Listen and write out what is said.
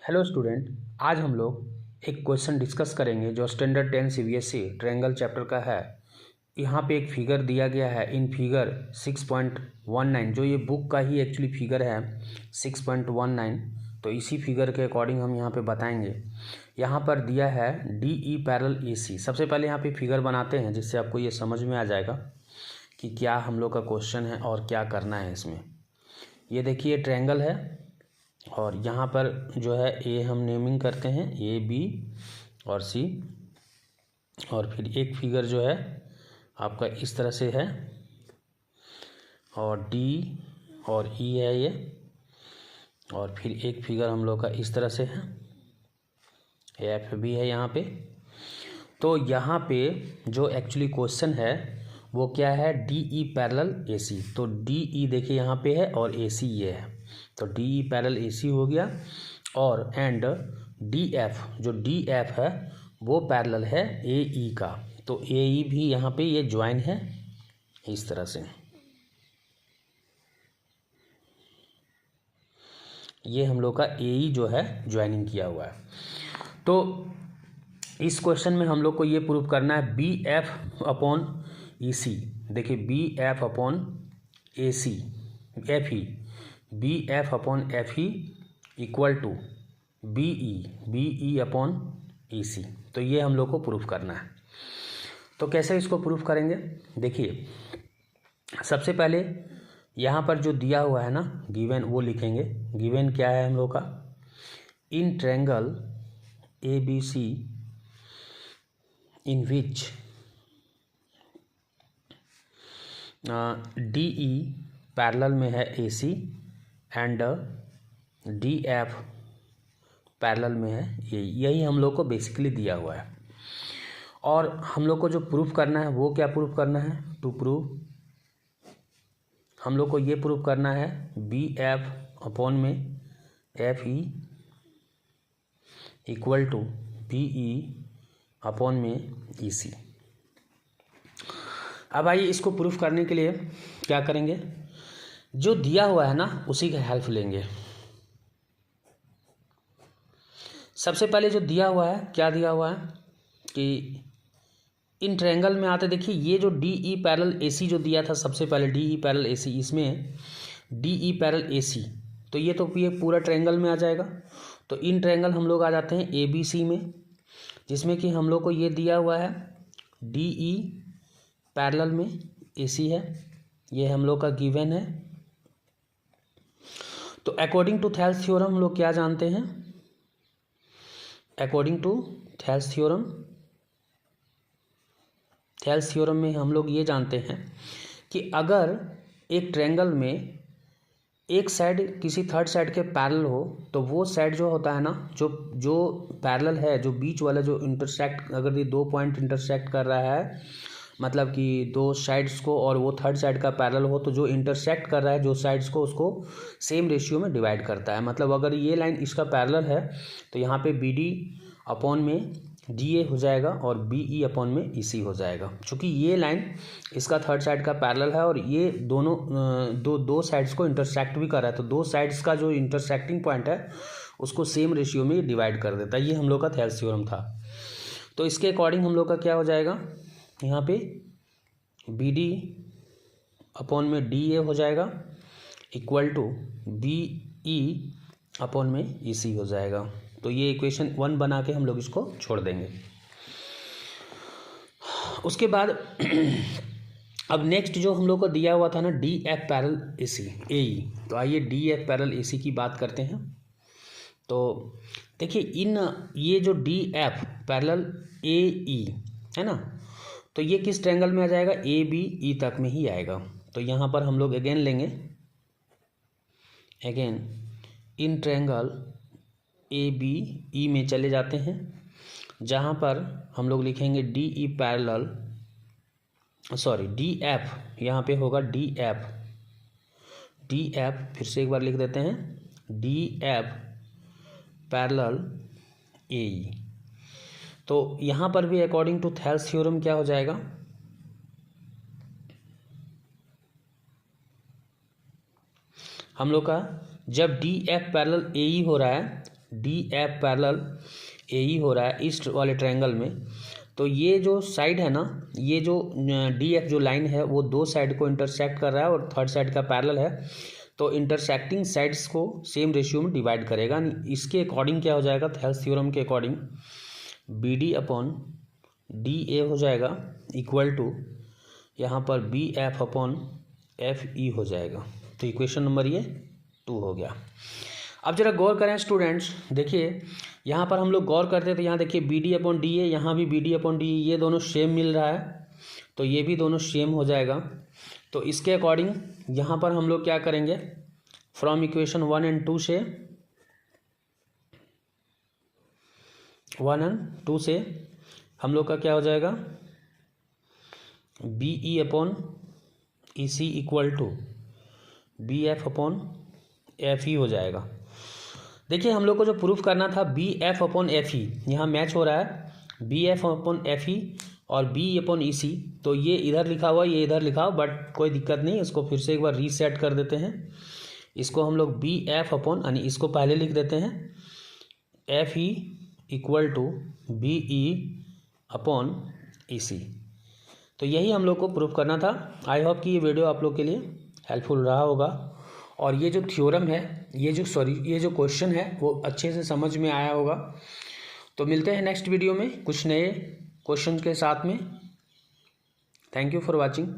Hello student, आज हम लोग एक क्वेश्चन डिस्कस करेंगे जो स्टैंडर्ड 10 सीबीएसई ट्रायंगल चैप्टर का है। यहाँ पे एक फिगर दिया गया है इन फिगर 6.19, जो ये बुक का ही एक्चुअली फिगर है 6.19। तो इसी फिगर के अकॉर्डिंग हम यहाँ पे बताएंगे। यहाँ पर दिया है डी ई पैरेलल ए सी। सबसे पहले यहाँ पे फिगर बनाते हैं जिससे आपको ये समझ में आ जाएगा कि क्या हम लोग का क्वेश्चन है और क्या करना है इसमें। ये देखिए ट्रायंगल है और यहाँ पर जो है ए हम नेमिंग करते हैं ए बी और सी, और फिर एक फिगर जो है आपका इस तरह से है और डी और ई है ये, और फिर एक फिगर हम लोग का इस तरह से है एफ भी है यहाँ पे। तो यहाँ पे जो एक्चुअली क्वेश्चन है वो क्या है डी ई पैरेलल ए सी। तो डी ई देखिए यहाँ पे है और ए सी ये है, तो डी ई पैरेलल ए सी हो गया। और एंड डी एफ, जो डी एफ है वो पैरेलल है ए ई का, तो ए ई भी यहाँ पे ये ज्वाइन है इस तरह से। ये हम लोग का ए ई जो है ज्वाइनिंग किया हुआ है। तो इस क्वेश्चन में हम लोग को ये प्रूव करना है B F upon E C. देखिए B F upon A C F E, B F upon F E equal to B E upon E C. तो ये हम लोग को प्रूफ करना है। तो कैसे इसको प्रूफ करेंगे, देखिए सबसे पहले यहाँ पर जो दिया हुआ है ना गिवन, वो लिखेंगे। गिवन क्या है हम लोग का, in triangle A B C in which D E parallel में है A C and D F parallel में है ये, यही हम लोग को बेसिकली दिया हुआ है। और हम लोग को जो प्रूफ करना है वो क्या प्रूफ करना है, टू प्रूव हम लोग को ये प्रूफ करना है बी एफ अपॉन में F E equal to B E upon में ई सी। अब आइए इसको प्रूफ करने के लिए क्या करेंगे, जो दिया हुआ है ना उसी का हेल्प लेंगे। सबसे पहले जो दिया हुआ है, क्या दिया हुआ है कि इन ट्रायंगल में आते, देखिए ये जो डी ई पैरेलल ए सी जो दिया था सबसे पहले डी ई पैरेलल ए सी, इसमें डी ई पैरेलल ए सी, तो ये तो ये पूरा ट्रायंगल में आ जाएगा। तो इन ट्रायंगल हम लोग आ जाते हैं ए बी सी में, जिसमें कि हम लोग को ये दिया हुआ है डी ई पैरेलल में ए सी है, ये हम लोग का गिवन है। तो अकॉर्डिंग टू थेल्स थ्योरम हम लोग क्या जानते हैं, अकॉर्डिंग टू थेल्स थ्योरम में हम लोग ये जानते हैं कि अगर एक ट्रायंगल में एक साइड किसी थर्ड साइड के पैरेलल हो, तो वो साइड जो होता है ना, जो पैरेलल है, जो बीच वाला जो इंटरसेक्ट, अगर ये दो पॉइंट इंटरसेक्ट कर रहा है, मतलब कि दो साइड्स को, और वो थर्ड साइड का पैरेलल हो, तो जो इंटरसेक्ट कर रहा है जो साइड्स को, उसको सेम रेशियो में डिवाइड करता है। मतलब अगर ये लाइन इसका पैरेलल है तो यहाँ पे बी डी अपॉन में डी ए हो जाएगा और बी ई अपॉन में ई सी हो जाएगा। चूँकि ये लाइन इसका थर्ड साइड का पैरेलल है और ये दोनों दो साइड्स को इंटरसेक्ट भी कर रहा है, तो दो साइड्स का जो इंटरसेक्टिंग पॉइंट है उसको सेम रेशियो में डिवाइड कर देता है। ये हम लोग का थेल्स थ्योरम था। तो इसके अकॉर्डिंग हम लोग का क्या हो जाएगा, यहाँ पे बी डी अपॉन में डी ए हो जाएगा equal to B E upon में ई सी हो जाएगा। तो ये इक्वेशन 1 बना के हम लोग इसको छोड़ देंगे। उसके बाद अब नेक्स्ट जो हम लोग को दिया हुआ था ना डी एफ पैरेलल ए सी ए ई, तो आइए डी एफ पैरेलल ए सी की बात करते हैं। तो देखिए इन ये जो डी एफ पैरेलल ए ई है ना, तो ये किस ट्रायंगल में आ जाएगा, ए बी ई तक में ही आएगा। तो यहाँ पर हम लोग अगेन लेंगे, again in triangle A B E में चले जाते हैं, जहाँ पर हम लोग लिखेंगे D E parallel, sorry D F, यहाँ पे होगा डी एफ, फिर से एक बार लिख देते हैं डी एफ पैरेलल ए ई। तो यहाँ पर भी अकॉर्डिंग टू थेल्स थ्योरम क्या हो जाएगा, हम लोग का जब डी एफ पैरेलल ए ई हो रहा है डी एफ पैरेलल ए ई हो रहा है ईस्ट वाले ट्रायंगल में, तो ये जो साइड है ना, ये जो डी एफ जो लाइन है वो दो साइड को इंटरसेक्ट कर रहा है और थर्ड साइड का पैरेलल है, तो इंटरसेक्टिंग साइड्स को सेम रेशियो में डिवाइड करेगा। इसके अकॉर्डिंग क्या हो जाएगा, थेल्स थ्योरम के according B D upon D A हो जाएगा इक्वल टू यहाँ पर B F upon F E हो जाएगा। तो इक्वेशन नंबर ये 2 हो गया। अब जरा गौर करें स्टूडेंट्स, देखिए यहाँ पर हम लोग गौर करते तो यहाँ देखिए B D upon D A, यहाँ भी B D upon D A, ये दोनों सेम मिल रहा है, तो ये भी दोनों सेम हो जाएगा। तो इसके अकॉर्डिंग यहाँ पर हम लोग क्या करेंगे, फ्रॉम इक्वेशन 1 और 2 से 1 और 2 से हम लोग का क्या हो जाएगा, B E upon E C equal to B F upon F E हो जाएगा। देखिए हम लोग को जो प्रूफ करना था B F upon F E, यहाँ मैच हो रहा है, B F upon F E और बी अपॉन ई सी, तो ये इधर लिखा हुआ ये इधर लिखा हुआ, बट कोई दिक्कत नहीं, इसको फिर से एक बार रीसेट कर देते हैं। इसको हम लोग बी एफ अपॉन यानी इसको पहले लिख देते हैं F E equal to B E upon E C. तो यही हम लोग को प्रूफ करना था। आई होप कि ये वीडियो आप लोग के लिए हेल्पफुल रहा होगा और ये जो थ्योरम है, ये जो क्वेश्चन है वो अच्छे से समझ में आया होगा। तो मिलते हैं नेक्स्ट वीडियो में कुछ नए क्वेश्चन के साथ में। Thank you for watching.